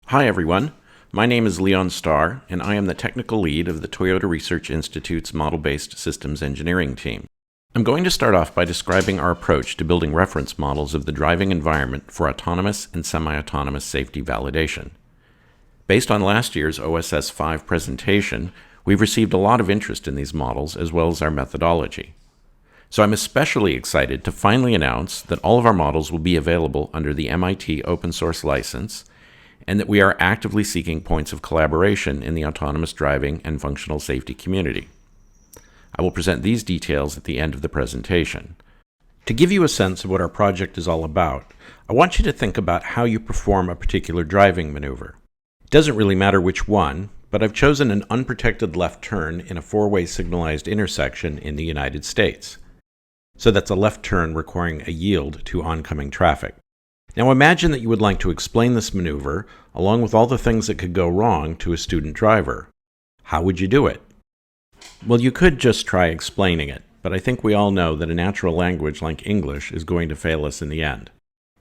Hi everyone, my name is Leon Starr, and I am the technical lead of the Toyota Research Institute's Model-Based Systems Engineering team. I'm going to start off by describing our approach to building reference models of the driving environment for autonomous and semi-autonomous safety validation. Based on last year's OSS 5 presentation, we've received a lot of interest in these models as well as our methodology. So I'm especially excited to finally announce that all of our models will be available under the MIT open source license, and that we are actively seeking points of collaboration in the autonomous driving and functional safety community. I will present these details at the end of the presentation. To give you a sense of what our project is all about, I want you to think about how you perform a particular driving maneuver. It doesn't really matter which one, but I've chosen an unprotected left turn in a four-way signalized intersection in the United States. So that's a left turn requiring a yield to oncoming traffic. Now imagine that you would like to explain this maneuver, along with all the things that could go wrong, to a student driver. How would you do it? Well, you could just try explaining it, but I think we all know that a natural language like English is going to fail us in the end.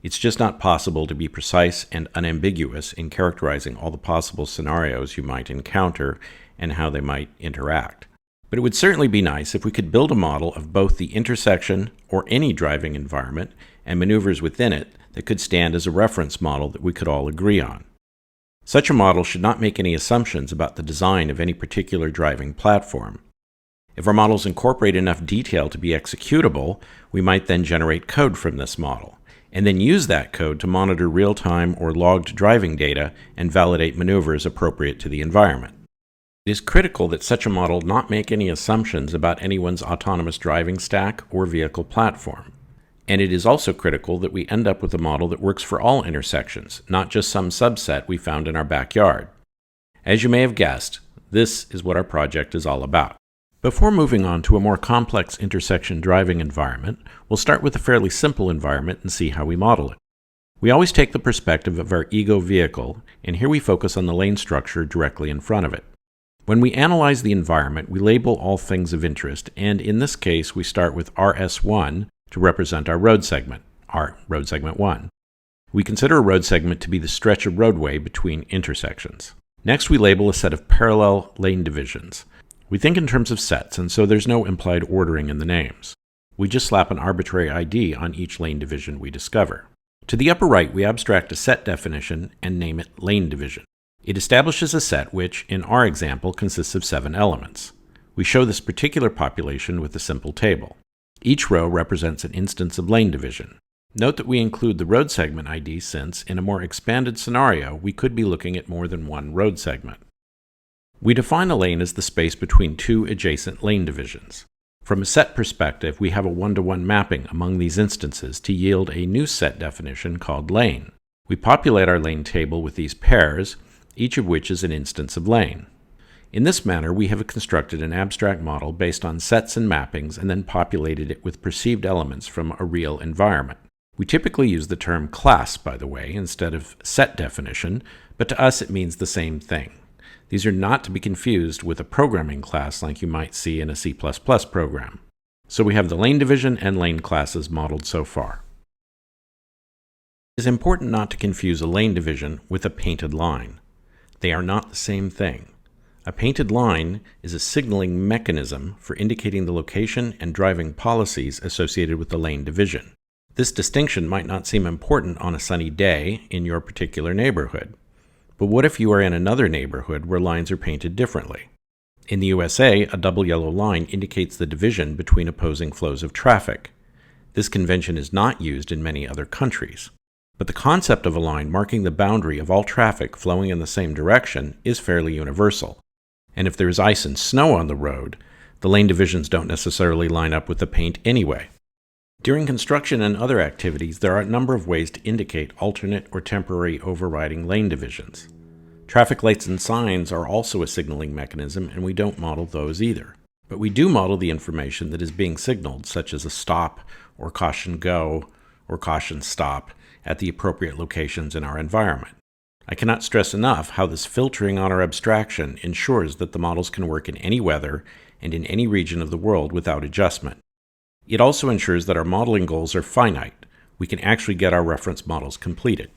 It's just not possible to be precise and unambiguous in characterizing all the possible scenarios you might encounter and how they might interact. But it would certainly be nice if we could build a model of both the intersection or any driving environment and maneuvers within it that could stand as a reference model that we could all agree on. Such a model should not make any assumptions about the design of any particular driving platform. If our models incorporate enough detail to be executable, we might then generate code from this model, and then use that code to monitor real-time or logged driving data and validate maneuvers appropriate to the environment. It is critical that such a model not make any assumptions about anyone's autonomous driving stack or vehicle platform. And it is also critical that we end up with a model that works for all intersections, not just some subset we found in our backyard. As you may have guessed, this is what our project is all about. Before moving on to a more complex intersection driving environment, we'll start with a fairly simple environment and see how we model it. We always take the perspective of our ego vehicle, and here we focus on the lane structure directly in front of it. When we analyze the environment, we label all things of interest, and in this case, we start with RS1 to represent our road segment, our road segment 1. We consider a road segment to be the stretch of roadway between intersections. Next, we label a set of parallel lane divisions. We think in terms of sets, and so there's no implied ordering in the names. We just slap an arbitrary ID on each lane division we discover. To the upper right, we abstract a set definition and name it lane division. It establishes a set which, in our example, consists of 7 elements. We show this particular population with a simple table. Each row represents an instance of lane division. Note that we include the road segment ID since, in a more expanded scenario, we could be looking at more than one road segment. We define a lane as the space between two adjacent lane divisions. From a set perspective, we have a one-to-one mapping among these instances to yield a new set definition called lane. We populate our lane table with these pairs, each of which is an instance of lane. In this manner, we have constructed an abstract model based on sets and mappings and then populated it with perceived elements from a real environment. We typically use the term class, by the way, instead of set definition, but to us it means the same thing. These are not to be confused with a programming class like you might see in a C++ program. So we have the lane division and lane classes modeled so far. It is important not to confuse a lane division with a painted line. They are not the same thing. A painted line is a signaling mechanism for indicating the location and driving policies associated with the lane division. This distinction might not seem important on a sunny day in your particular neighborhood. But what if you are in another neighborhood where lines are painted differently? In the USA, a double yellow line indicates the division between opposing flows of traffic. This convention is not used in many other countries. But the concept of a line marking the boundary of all traffic flowing in the same direction is fairly universal. And if there is ice and snow on the road, the lane divisions don't necessarily line up with the paint anyway. During construction and other activities, there are a number of ways to indicate alternate or temporary overriding lane divisions. Traffic lights and signs are also a signaling mechanism, and we don't model those either. But we do model the information that is being signaled, such as a stop, or caution go, or caution stop, at the appropriate locations in our environment. I cannot stress enough how this filtering on our abstraction ensures that the models can work in any weather and in any region of the world without adjustment. It also ensures that our modeling goals are finite. We can actually get our reference models completed.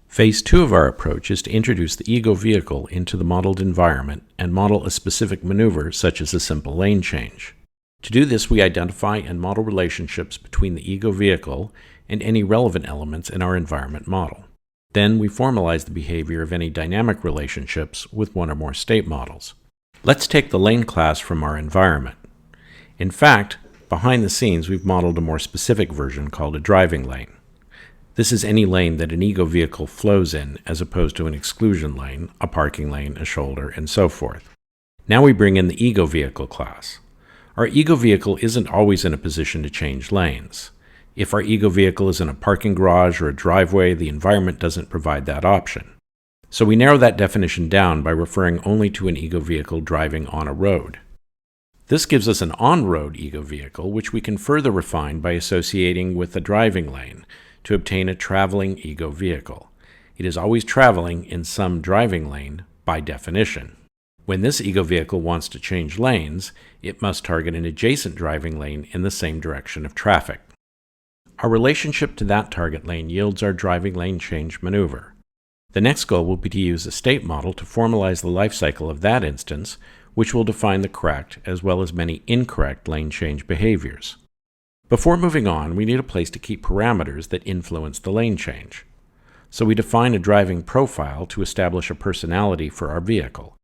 Phase 2 of our approach is to introduce the ego vehicle into the modeled environment and model a specific maneuver such as a simple lane change. To do this, we identify and model relationships between the ego vehicle and any relevant elements in our environment model. Then we formalize the behavior of any dynamic relationships with one or more state models. Let's take the lane class from our environment. In fact, behind the scenes, we've modeled a more specific version called a driving lane. This is any lane that an ego vehicle flows in, as opposed to an exclusion lane, a parking lane, a shoulder, and so forth. Now we bring in the ego vehicle class. Our ego vehicle isn't always in a position to change lanes. If our ego vehicle is in a parking garage or a driveway, the environment doesn't provide that option. So we narrow that definition down by referring only to an ego vehicle driving on a road. This gives us an on-road ego vehicle, which we can further refine by associating with the driving lane to obtain a traveling ego vehicle. It is always traveling in some driving lane by definition. When this ego vehicle wants to change lanes, it must target an adjacent driving lane in the same direction of traffic. Our relationship to that target lane yields our driving lane change maneuver. The next goal will be to use a state model to formalize the life cycle of that instance, which will define the correct as well as many incorrect lane change behaviors. Before moving on, we need a place to keep parameters that influence the lane change. So we define a driving profile to establish a personality for our vehicle.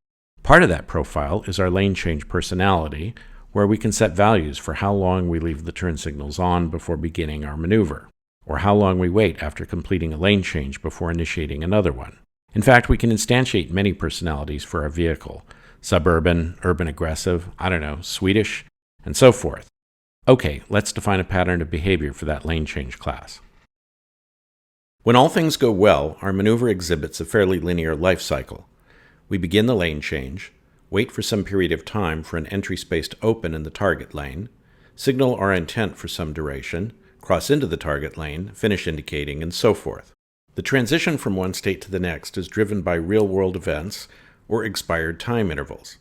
Part of that profile is our lane change personality, where we can set values for how long we leave the turn signals on before beginning our maneuver, or how long we wait after completing a lane change before initiating another one. In fact, we can instantiate many personalities for our vehicle: suburban, urban aggressive, Swedish, and so forth. Okay, let's define a pattern of behavior for that lane change class. When all things go well, our maneuver exhibits a fairly linear life cycle. We begin the lane change, wait for some period of time for an entry space to open in the target lane, signal our intent for some duration, cross into the target lane, finish indicating, and so forth. The transition from one state to the next is driven by real-world events or expired time intervals.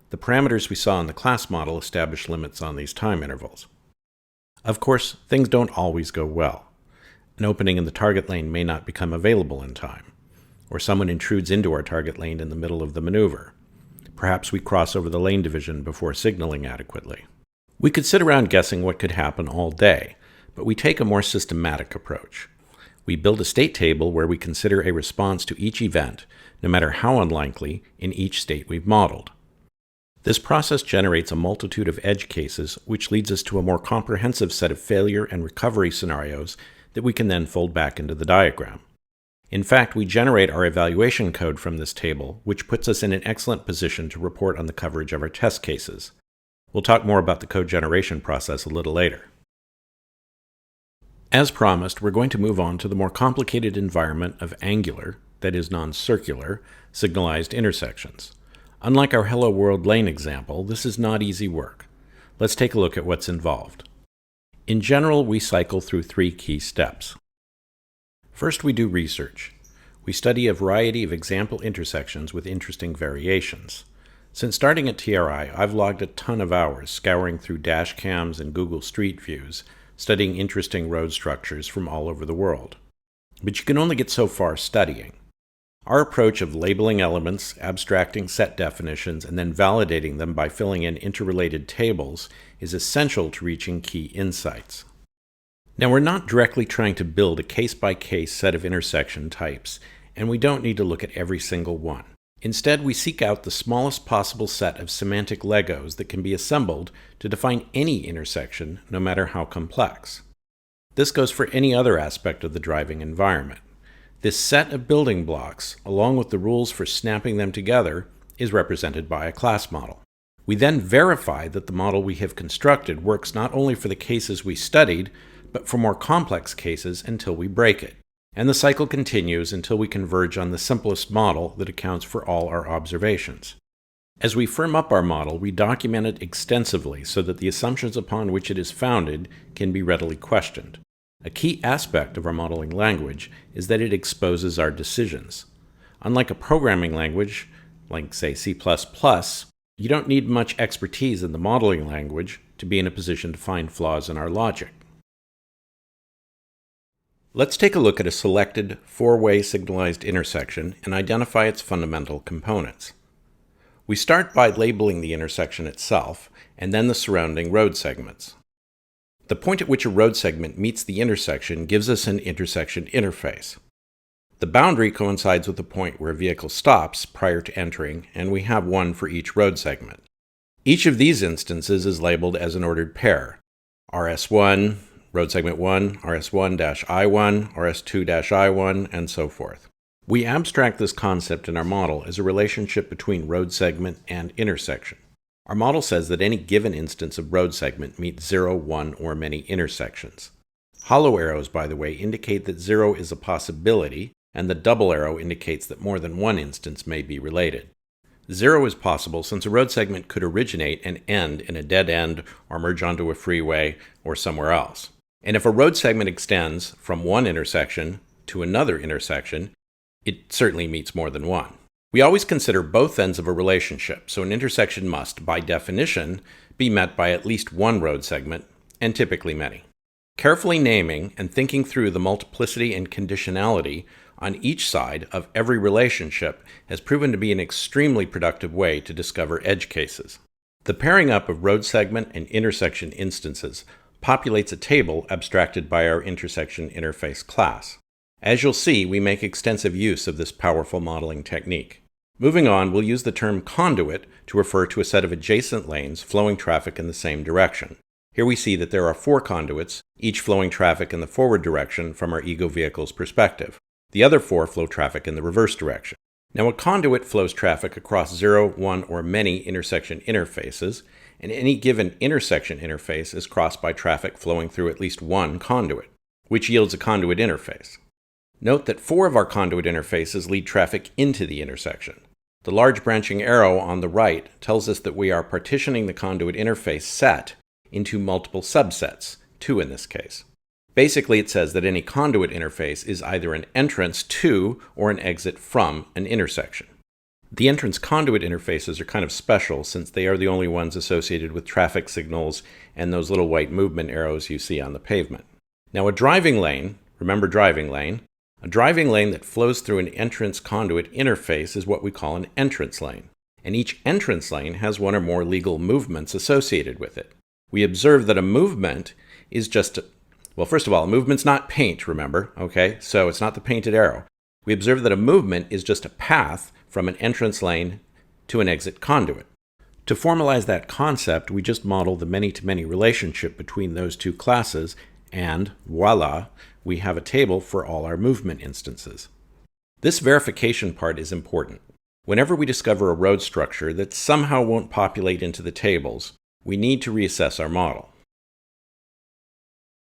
The parameters we saw in the class model establish limits on these time intervals. Of course, things don't always go well. An opening in the target lane may not become available in time, or someone intrudes into our target lane in the middle of the maneuver. Perhaps we cross over the lane division before signaling adequately. We could sit around guessing what could happen all day, but we take a more systematic approach. We build a state table where we consider a response to each event, no matter how unlikely, in each state we've modeled. This process generates a multitude of edge cases, which leads us to a more comprehensive set of failure and recovery scenarios that we can then fold back into the diagram. In fact, we generate our evaluation code from this table, which puts us in an excellent position to report on the coverage of our test cases. We'll talk more about the code generation process a little later. As promised, we're going to move on to the more complicated environment of angular, that is non-circular, signalized intersections. Unlike our Hello World lane example, this is not easy work. Let's take a look at what's involved. In general, we cycle through 3 key steps. First, we do research. We study a variety of example intersections with interesting variations. Since starting at TRI, I've logged a ton of hours scouring through dash cams and Google Street Views, studying interesting road structures from all over the world. But you can only get so far studying. Our approach of labeling elements, abstracting set definitions, and then validating them by filling in interrelated tables is essential to reaching key insights. Now, we're not directly trying to build a case-by-case set of intersection types, and we don't need to look at every single one. Instead, we seek out the smallest possible set of semantic Legos that can be assembled to define any intersection, no matter how complex. This goes for any other aspect of the driving environment. This set of building blocks, along with the rules for snapping them together, is represented by a class model. We then verify that the model we have constructed works not only for the cases we studied, but for more complex cases until we break it. And the cycle continues until we converge on the simplest model that accounts for all our observations. As we firm up our model, we document it extensively so that the assumptions upon which it is founded can be readily questioned. A key aspect of our modeling language is that it exposes our decisions. Unlike a programming language, like say C++, you don't need much expertise in the modeling language to be in a position to find flaws in our logic. Let's take a look at a selected four-way signalized intersection and identify its fundamental components. We start by labeling the intersection itself and then the surrounding road segments. The point at which a road segment meets the intersection gives us an intersection interface. The boundary coincides with the point where a vehicle stops prior to entering, and we have one for each road segment. Each of these instances is labeled as an ordered pair: RS1, road segment 1, RS1-I1, RS2-I1, and so forth. We abstract this concept in our model as a relationship between road segment and intersection. Our model says that any given instance of road segment meets 0, 1, or many intersections. Hollow arrows, by the way, indicate that 0 is a possibility, and the double arrow indicates that more than one instance may be related. 0 is possible since a road segment could originate and end in a dead end or merge onto a freeway or somewhere else. And if a road segment extends from one intersection to another intersection, it certainly meets more than one. We always consider both ends of a relationship, so an intersection must, by definition, be met by at least one road segment, and typically many. Carefully naming and thinking through the multiplicity and conditionality on each side of every relationship has proven to be an extremely productive way to discover edge cases. The pairing up of road segment and intersection instances populates a table abstracted by our intersection interface class. As you'll see, we make extensive use of this powerful modeling technique. Moving on, we'll use the term conduit to refer to a set of adjacent lanes flowing traffic in the same direction. Here we see that there are 4 conduits, each flowing traffic in the forward direction from our ego vehicle's perspective. The other 4 flow traffic in the reverse direction. Now, a conduit flows traffic across 0, 1, or many intersection interfaces, and any given intersection interface is crossed by traffic flowing through at least one conduit, which yields a conduit interface. Note that 4 of our conduit interfaces lead traffic into the intersection. The large branching arrow on the right tells us that we are partitioning the conduit interface set into multiple subsets, 2 in this case. Basically, it says that any conduit interface is either an entrance to or an exit from an intersection. The entrance conduit interfaces are kind of special since they are the only ones associated with traffic signals and those little white movement arrows you see on the pavement. Now, a driving lane, remember driving lane, a driving lane that flows through an entrance conduit interface is what we call an entrance lane, and each entrance lane has one or more legal movements associated with it. We observe that a movement is just well, first of all, a movement's not paint, remember, okay? So it's not the painted arrow. We observe that a movement is just a path from an entrance lane to an exit conduit. To formalize that concept, we just model the many-to-many relationship between those two classes, and voila, we have a table for all our movement instances. This verification part is important. Whenever we discover a road structure that somehow won't populate into the tables, we need to reassess our model.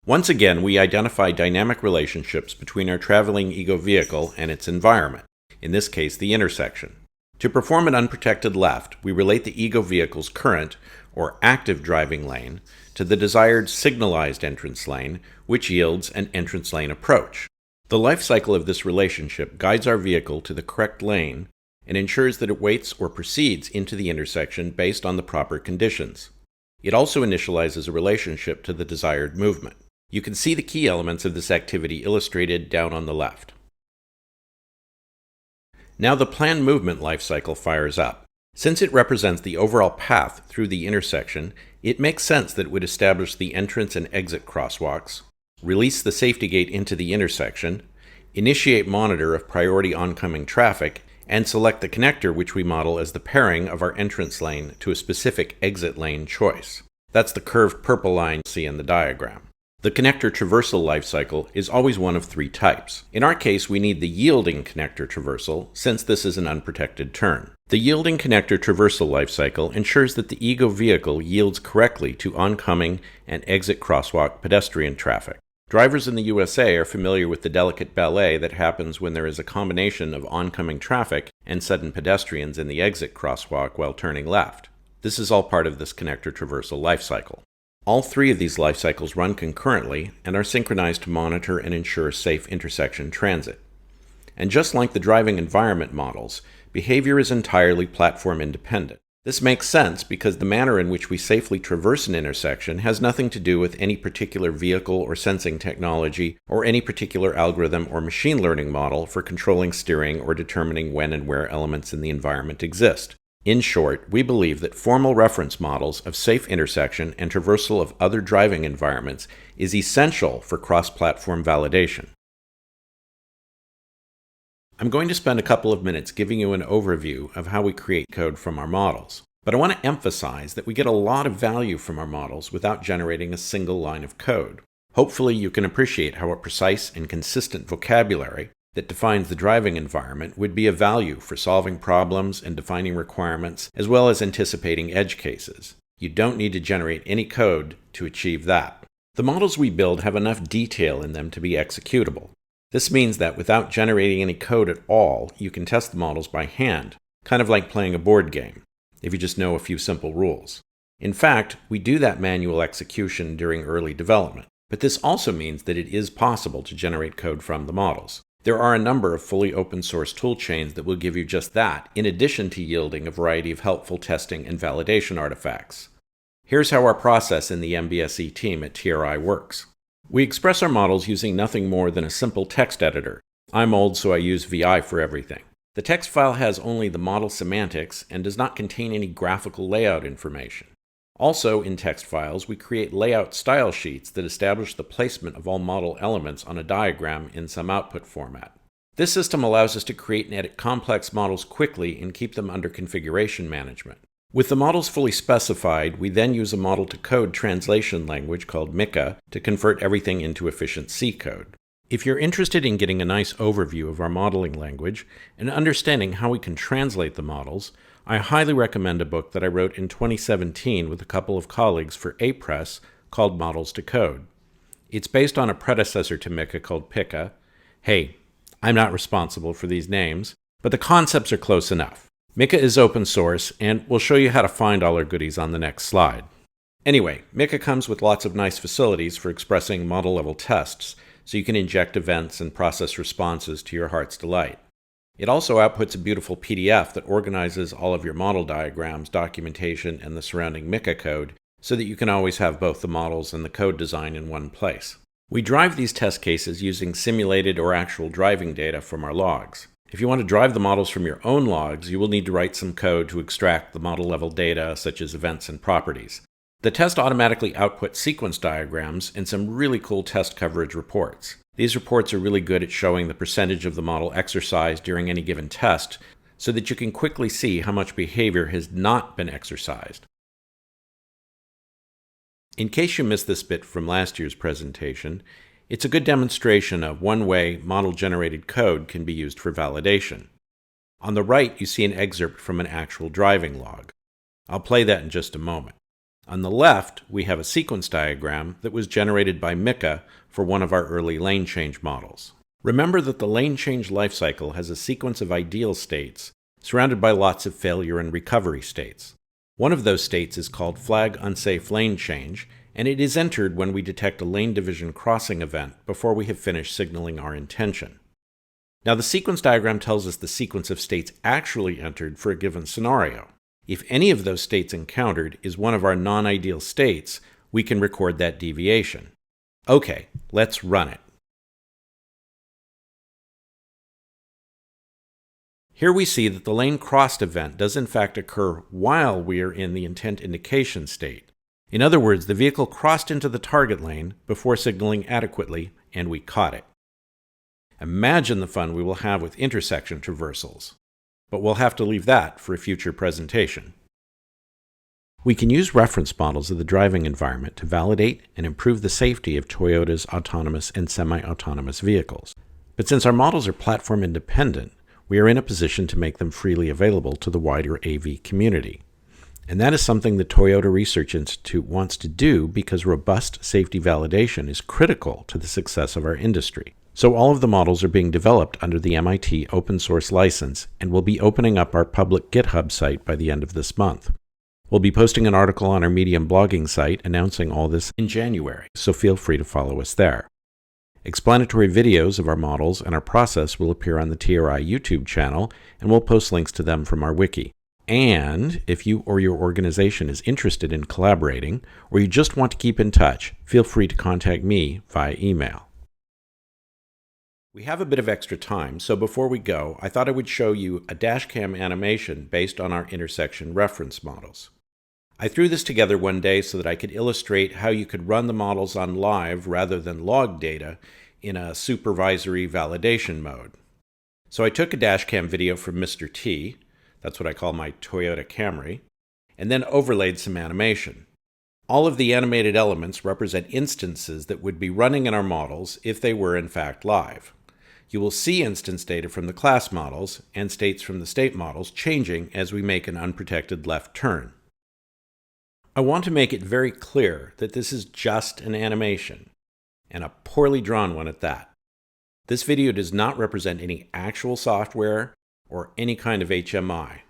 Once again, we identify dynamic relationships between our traveling ego vehicle and its environment, in this case the intersection. To perform an unprotected left, we relate the ego vehicle's current, or active driving lane, to the desired signalized entrance lane, which yields an entrance lane approach. The life cycle of this relationship guides our vehicle to the correct lane and ensures that it waits or proceeds into the intersection based on the proper conditions. It also initializes a relationship to the desired movement. You can see the key elements of this activity illustrated down on the left. Now the planned movement life cycle fires up. Since it represents the overall path through the intersection, it makes sense that it would establish the entrance and exit crosswalks, release the safety gate into the intersection, initiate monitor of priority oncoming traffic, and select the connector which we model as the pairing of our entrance lane to a specific exit lane choice. That's the curved purple line you see in the diagram. The connector traversal lifecycle is always one of 3 types. In our case, we need the yielding connector traversal, since this is an unprotected turn. The yielding connector traversal lifecycle ensures that the ego vehicle yields correctly to oncoming and exit crosswalk pedestrian traffic. Drivers in the USA are familiar with the delicate ballet that happens when there is a combination of oncoming traffic and sudden pedestrians in the exit crosswalk while turning left. This is all part of this connector traversal lifecycle. All 3 of these life cycles run concurrently and are synchronized to monitor and ensure safe intersection transit. And just like the driving environment models, behavior is entirely platform independent. This makes sense because the manner in which we safely traverse an intersection has nothing to do with any particular vehicle or sensing technology or any particular algorithm or machine learning model for controlling steering or determining when and where elements in the environment exist. In short, we believe that formal reference models of safe intersection and traversal of other driving environments is essential for cross-platform validation. I'm going to spend a couple of minutes giving you an overview of how we create code from our models. But I want to emphasize that we get a lot of value from our models without generating a single line of code. Hopefully you can appreciate how a precise and consistent vocabulary that defines the driving environment would be of value for solving problems and defining requirements, as well as anticipating edge cases. You don't need to generate any code to achieve that. The models we build have enough detail in them to be executable. This means that without generating any code at all, you can test the models by hand, kind of like playing a board game, if you just know a few simple rules. In fact, we do that manual execution during early development, but this also means that it is possible to generate code from the models. There are a number of fully open source toolchains that will give you just that, in addition to yielding a variety of helpful testing and validation artifacts. Here's how our process in the MBSE team at TRI works. We express our models using nothing more than a simple text editor. I'm old, so I use VI for everything. The text file has only the model semantics and does not contain any graphical layout information. Also, in text files, we create layout style sheets that establish the placement of all model elements on a diagram in some output format. This system allows us to create and edit complex models quickly and keep them under configuration management. With the models fully specified, we then use a model-to-code translation language called Mika to convert everything into efficient C code. If you're interested in getting a nice overview of our modeling language and understanding how we can translate the models, I highly recommend a book that I wrote in 2017 with a couple of colleagues for A-Press called Models to Code. It's based on a predecessor to Mika called Pika. Hey, I'm not responsible for these names, but the concepts are close enough. Mika is open source, and we'll show you how to find all our goodies on the next slide. Anyway, Mika comes with lots of nice facilities for expressing model-level tests, so you can inject events and process responses to your heart's delight. It also outputs a beautiful PDF that organizes all of your model diagrams, documentation, and the surrounding Mika code, so that you can always have both the models and the code design in one place. We drive these test cases using simulated or actual driving data from our logs. If you want to drive the models from your own logs, you will need to write some code to extract the model-level data, such as events and properties. The test automatically outputs sequence diagrams and some really cool test coverage reports. These reports are really good at showing the percentage of the model exercised during any given test, so that you can quickly see how much behavior has not been exercised. In case you missed this bit from last year's presentation, it's a good demonstration of one way model-generated code can be used for validation. On the right, you see an excerpt from an actual driving log. I'll play that in just a moment. On the left, we have a sequence diagram that was generated by Mika for one of our early lane change models. Remember that the lane change lifecycle has a sequence of ideal states surrounded by lots of failure and recovery states. One of those states is called flag unsafe lane change, and it is entered when we detect a lane division crossing event before we have finished signaling our intention. Now, the sequence diagram tells us the sequence of states actually entered for a given scenario. If any of those states encountered is one of our non-ideal states, we can record that deviation. Okay, let's run it. Here we see that the lane crossed event does in fact occur while we are in the intent indication state. In other words, the vehicle crossed into the target lane before signaling adequately, and we caught it. Imagine the fun we will have with intersection traversals. But we'll have to leave that for a future presentation. We can use reference models of the driving environment to validate and improve the safety of Toyota's autonomous and semi-autonomous vehicles. But since our models are platform independent, we are in a position to make them freely available to the wider AV community. And that is something the Toyota Research Institute wants to do because robust safety validation is critical to the success of our industry. So all of the models are being developed under the MIT open source license and will be opening up our public GitHub site by the end of this month. We'll be posting an article on our Medium blogging site announcing all this in January, so feel free to follow us there. Explanatory videos of our models and our process will appear on the TRI YouTube channel, and we'll post links to them from our wiki. And if you or your organization is interested in collaborating, or you just want to keep in touch, feel free to contact me via email. We have a bit of extra time, so before we go, I thought I would show you a dashcam animation based on our intersection reference models. I threw this together one day so that I could illustrate how you could run the models on live rather than log data in a supervisory validation mode. So I took a dashcam video from Mr. T, that's what I call my Toyota Camry, and then overlaid some animation. All of the animated elements represent instances that would be running in our models if they were in fact live. You will see instance data from the class models and states from the state models changing as we make an unprotected left turn. I want to make it very clear that this is just an animation, and a poorly drawn one at that. This video does not represent any actual software or any kind of HMI.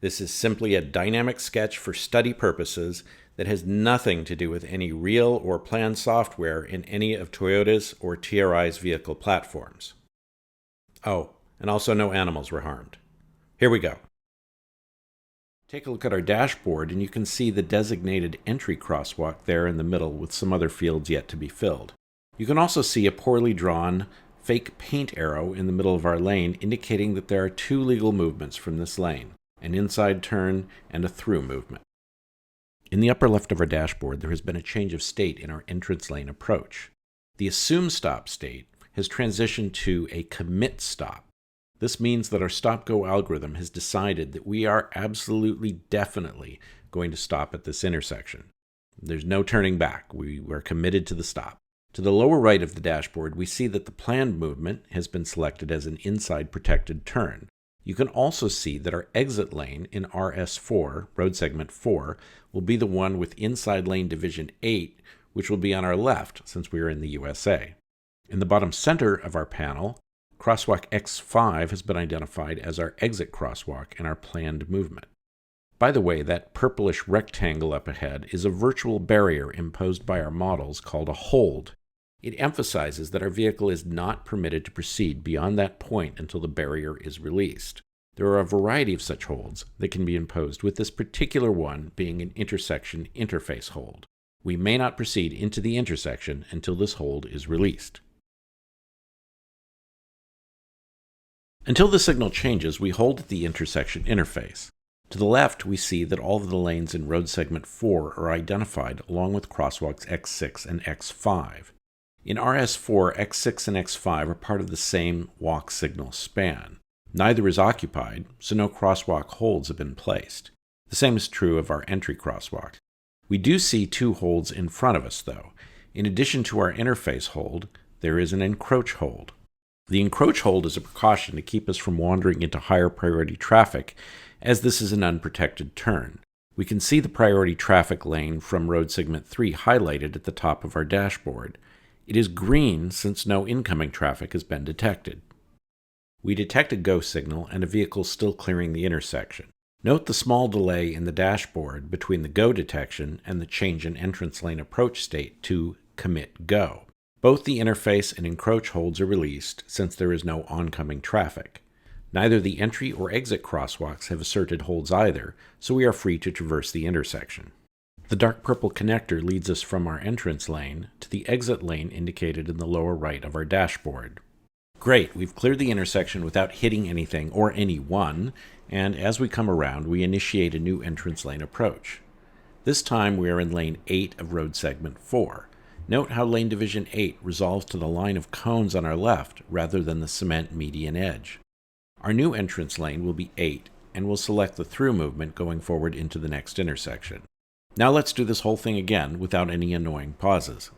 This is simply a dynamic sketch for study purposes that has nothing to do with any real or planned software in any of Toyota's or TRI's vehicle platforms. Oh, and also no animals were harmed. Here we go. Take a look at our dashboard and you can see the designated entry crosswalk there in the middle with some other fields yet to be filled. You can also see a poorly drawn fake paint arrow in the middle of our lane indicating that there are two legal movements from this lane, an inside turn and a through movement. In the upper left of our dashboard, there has been a change of state in our entrance lane approach. The assume stop state has transitioned to a commit stop. This means that our stop-go algorithm has decided that we are absolutely definitely going to stop at this intersection. There's no turning back. We are committed to the stop. To the lower right of the dashboard, we see that the planned movement has been selected as an inside protected turn. You can also see that our exit lane in RS4, road segment 4, will be the one with inside lane division 8, which will be on our left since we are in the USA. In the bottom center of our panel, crosswalk X5 has been identified as our exit crosswalk in our planned movement. By the way, that purplish rectangle up ahead is a virtual barrier imposed by our models called a hold. It emphasizes that our vehicle is not permitted to proceed beyond that point until the barrier is released. There are a variety of such holds that can be imposed, with this particular one being an intersection interface hold. We may not proceed into the intersection until this hold is released. Until the signal changes, we hold at the intersection interface. To the left, we see that all of the lanes in road segment 4 are identified along with crosswalks X6 and X5. In RS4, X6 and X5 are part of the same walk signal span. Neither is occupied, so no crosswalk holds have been placed. The same is true of our entry crosswalk. We do see two holds in front of us, though. In addition to our interface hold, there is an encroach hold. The encroach hold is a precaution to keep us from wandering into higher priority traffic, as this is an unprotected turn. We can see the priority traffic lane from road segment 3 highlighted at the top of our dashboard. It is green since no incoming traffic has been detected. We detect a go signal and a vehicle still clearing the intersection. Note the small delay in the dashboard between the go detection and the change in entrance lane approach state to commit go. Both the interface and encroach holds are released since there is no oncoming traffic. Neither the entry or exit crosswalks have asserted holds either, so we are free to traverse the intersection. The dark purple connector leads us from our entrance lane to the exit lane indicated in the lower right of our dashboard. Great, we've cleared the intersection without hitting anything or anyone, and as we come around, we initiate a new entrance lane approach. This time we are in lane 8 of road segment 4. Note how lane division 8 resolves to the line of cones on our left rather than the cement median edge. Our new entrance lane will be 8, and we'll select the through movement going forward into the next intersection. Now let's do this whole thing again without any annoying pauses.